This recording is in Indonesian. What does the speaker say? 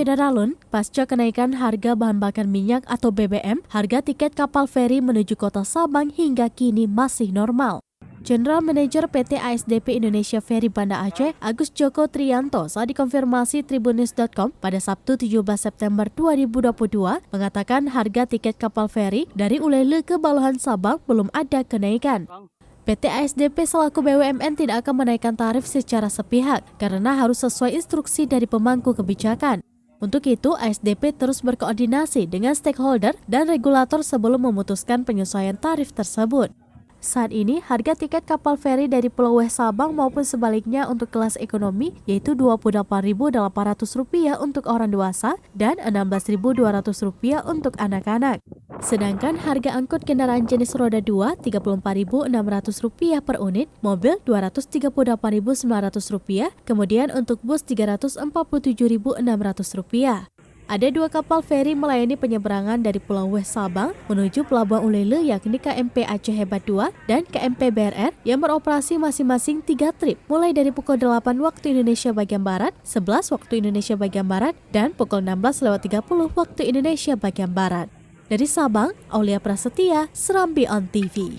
Saudara Daralun, pasca kenaikan harga bahan bakar minyak atau BBM, harga tiket kapal feri menuju kota Sabang hingga kini masih normal. General Manager PT ASDP Indonesia Ferry Banda Aceh, Agus Joko Triyanto, saat dikonfirmasi Tribunnews.com pada Sabtu 17 September 2022, mengatakan harga tiket kapal feri dari Ulele ke Baluhan Sabang belum ada kenaikan. PT ASDP selaku BUMN tidak akan menaikkan tarif secara sepihak karena harus sesuai instruksi dari pemangku kebijakan. Untuk itu, ASDP terus berkoordinasi dengan stakeholder dan regulator sebelum memutuskan penyesuaian tarif tersebut. Saat ini, harga tiket kapal feri dari Pulau Weh Sabang maupun sebaliknya untuk kelas ekonomi yaitu Rp28.800 untuk orang dewasa dan Rp16.200 untuk anak-anak. Sedangkan harga angkut kendaraan jenis roda 2 Rp34.600 per unit, mobil Rp238.900, kemudian untuk bus Rp347.600. Ada 2 kapal feri melayani penyeberangan dari Pulau Weh Sabang menuju Pelabuhan Ulele yakni KMP Aceh Hebat 2 dan KMP BRR yang beroperasi masing-masing 3 trip mulai dari pukul 8 waktu Indonesia bagian Barat, 11 waktu Indonesia bagian Barat, dan pukul 16.30 waktu Indonesia bagian Barat. Dari Sabang, Aulia Prasetya, Serambi On TV.